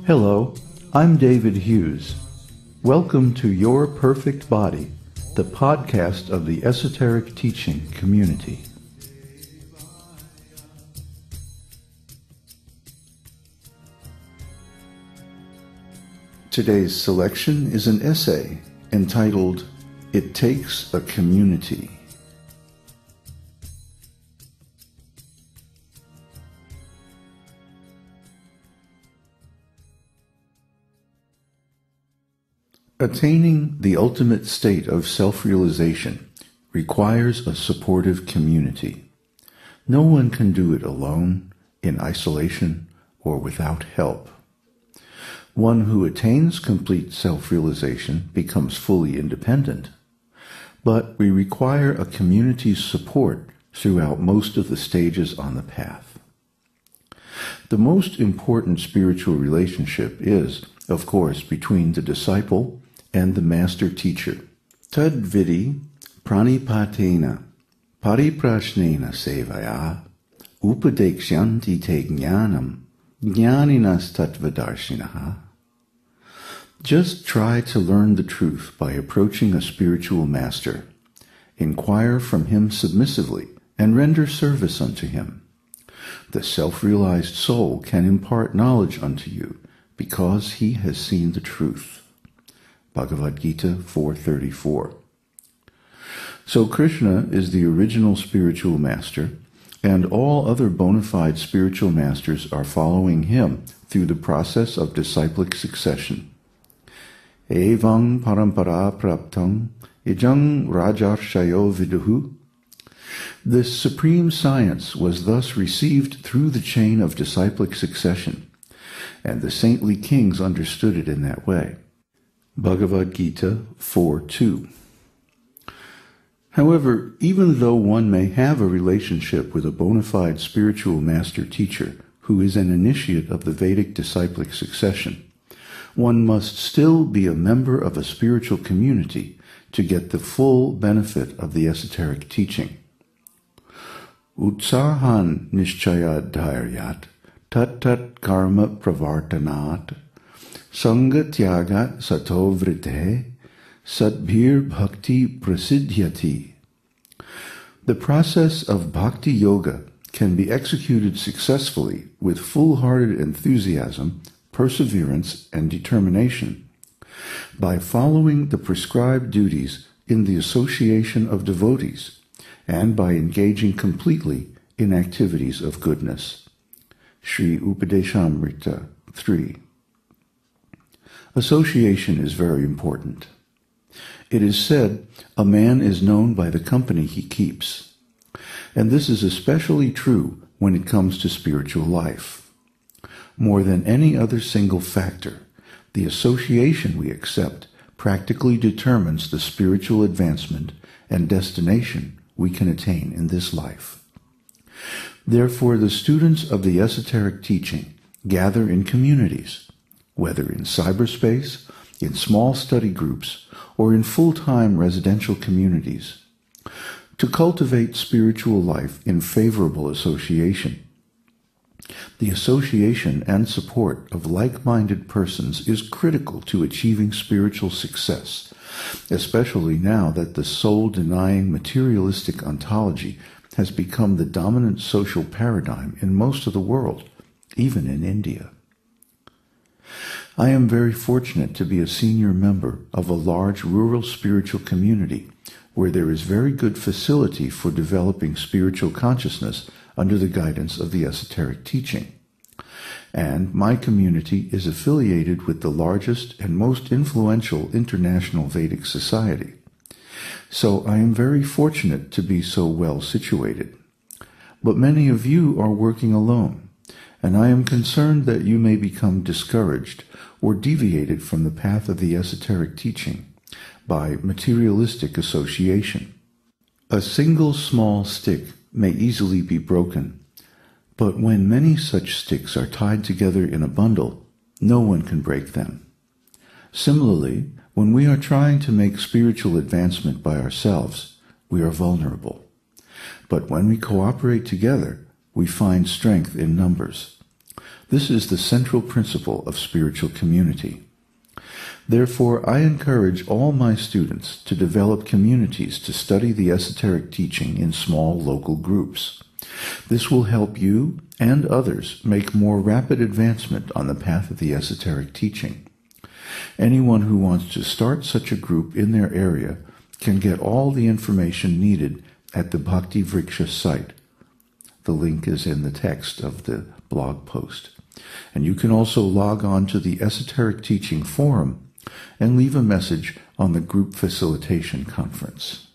Hello, I'm David Hughes. Welcome to Your Perfect Body, the podcast of the Esoteric Teaching community. Today's selection is an essay entitled, "It Takes a Community." Attaining the ultimate state of self-realization requires a supportive community. No one can do it alone, in isolation, or without help. One who attains complete self-realization becomes fully independent, but we require a community's support throughout most of the stages on the path. The most important spiritual relationship is, of course, between the disciple and the master teacher. Viddhi, pranipatena, pariprasnena sevaya, upadeksyanti jnanam, jnaninas tattva-darsinah. Just try to learn the truth by approaching a spiritual master. Inquire from him submissively and render service unto him. The self-realized soul can impart knowledge unto you because he has seen the truth. Bhagavad Gita 4:34. So Krishna is the original spiritual master, and all other bona fide spiritual masters are following him through the process of disciplic succession. Evang parampara praptang ijang rajarshayo viduhu. This supreme science was thus received through the chain of disciplic succession, and the saintly kings understood it in that way. Bhagavad Gita 4:2. However, even though one may have a relationship with a bona fide spiritual master teacher who is an initiate of the Vedic disciplic succession, one must still be a member of a spiritual community to get the full benefit of the esoteric teaching. Utsahan nishchayad dhairyat tat karma pravartanat Sangha tyaga sato vritte sadbhir bhakti prasidhyati. The process of bhakti yoga can be executed successfully with full-hearted enthusiasm, perseverance, and determination by following the prescribed duties in the association of devotees and by engaging completely in activities of goodness. Sri Upadeshamrita 3. Association is very important. It is said, a man is known by the company he keeps. And this is especially true when it comes to spiritual life. More than any other single factor, the association we accept practically determines the spiritual advancement and destination we can attain in this life. Therefore, the students of the esoteric teaching gather in communities, whether in cyberspace, in small study groups, or in full-time residential communities, to cultivate spiritual life in favorable association. The association and support of like-minded persons is critical to achieving spiritual success, especially now that the soul-denying materialistic ontology has become the dominant social paradigm in most of the world, even in India. I am very fortunate to be a senior member of a large rural spiritual community where there is very good facility for developing spiritual consciousness under the guidance of the esoteric teaching. And my community is affiliated with the largest and most influential international Vedic society. So I am very fortunate to be so well situated. But many of you are working alone, and I am concerned that you may become discouraged or deviated from the path of the esoteric teaching by materialistic association. A single small stick may easily be broken, but when many such sticks are tied together in a bundle, no one can break them. Similarly, when we are trying to make spiritual advancement by ourselves, we are vulnerable. But when we cooperate together, we find strength in numbers. This is the central principle of spiritual community. Therefore, I encourage all my students to develop communities to study the esoteric teaching in small local groups. This will help you and others make more rapid advancement on the path of the esoteric teaching. Anyone who wants to start such a group in their area can get all the information needed at the Bhakti Vriksha site. The link is in the text of the blog post. And you can also log on to the Esoteric Teaching Forum and leave a message on the group facilitation conference.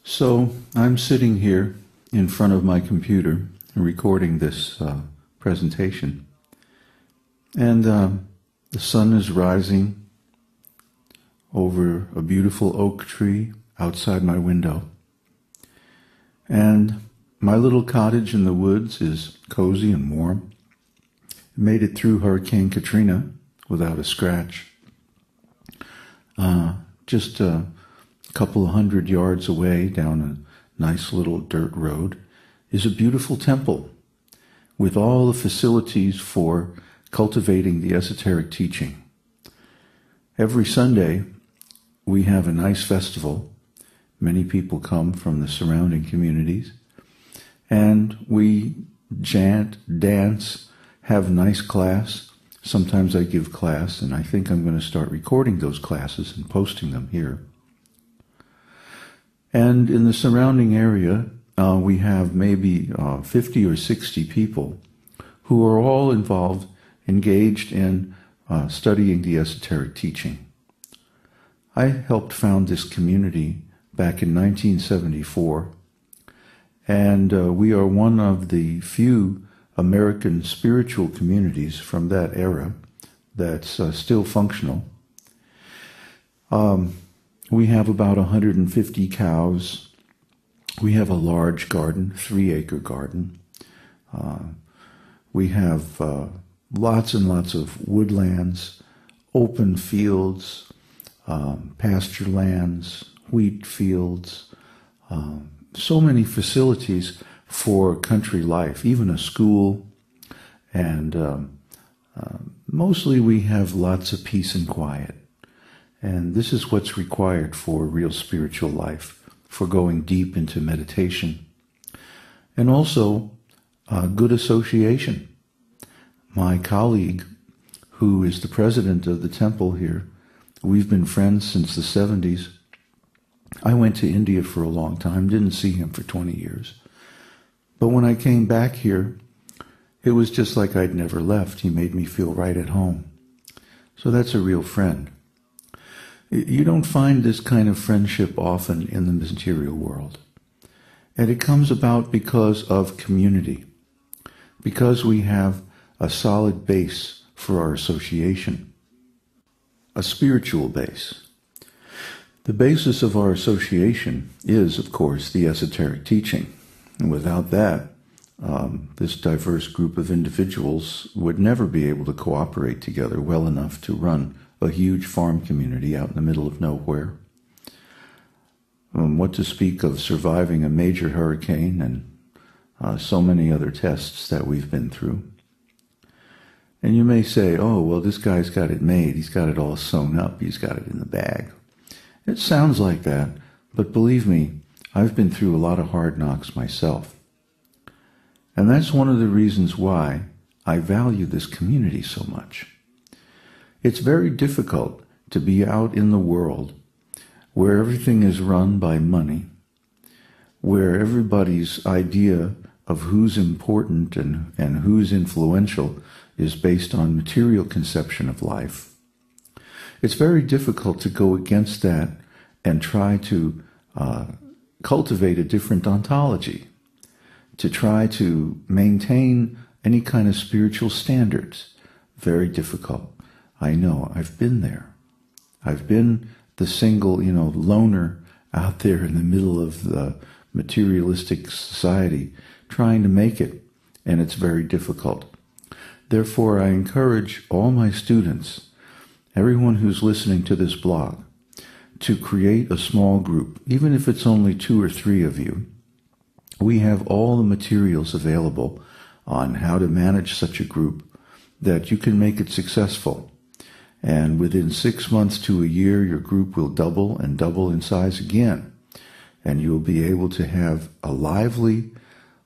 So I'm sitting here in front of my computer recording this presentation, and the sun is rising over a beautiful oak tree outside my window, and my little cottage in the woods is cozy and warm. It made it through Hurricane Katrina without a scratch. Just a couple of 100 yards away down a nice little dirt road is a beautiful temple with all the facilities for cultivating the esoteric teaching. Every Sunday we have a nice festival. Many people come from the surrounding communities, and we chant, dance, have nice class. Sometimes I give class, and I think I'm going to start recording those classes and posting them here. And in the surrounding area, we have maybe 50 or 60 people who are all involved, engaged in studying the esoteric teaching. I helped found this community back in 1974, and we are one of the few American spiritual communities from that era that's still functional. We have about 150 cows. We have a large garden, 3-acre garden. We have lots and lots of woodlands, open fields, pasture lands, wheat fields, so many facilities for country life, even a school, and mostly we have lots of peace and quiet. And this is what's required for real spiritual life, for going deep into meditation. And also good association. My colleague, who is the president of the temple here, we've been friends since the 70s. I went to India for a long time, didn't see him for 20 years. But when I came back here, it was just like I'd never left. He made me feel right at home. So that's a real friend. You don't find this kind of friendship often in the material world. And it comes about because of community, because we have a solid base for our association, a spiritual base. The basis of our association is, of course, the esoteric teaching. And without that, this diverse group of individuals would never be able to cooperate together well enough to run a huge farm community out in the middle of nowhere. What to speak of surviving a major hurricane and so many other tests that we've been through. And you may say, oh, well, this guy's got it made. He's got it all sewn up. He's got it in the bag. It sounds like that, but believe me, I've been through a lot of hard knocks myself. And that's one of the reasons why I value this community so much. It's very difficult to be out in the world where everything is run by money, where everybody's idea of who's important and who's influential is based on material conception of life. It's very difficult to go against that and try to cultivate a different ontology, to try to maintain any kind of spiritual standards. Very difficult. I know, I've been there. I've been the single, loner out there in the middle of the materialistic society trying to make it, and it's very difficult. Therefore, I encourage all my students, everyone who's listening to this blog, to create a small group, even if it's only 2 or 3 of you. We have all the materials available on how to manage such a group that you can make it successful. And within 6 months to a year, your group will double and double in size again. And you'll be able to have a lively,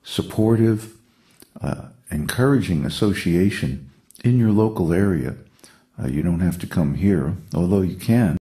supportive, encouraging association in your local area. You don't have to come here, although you can.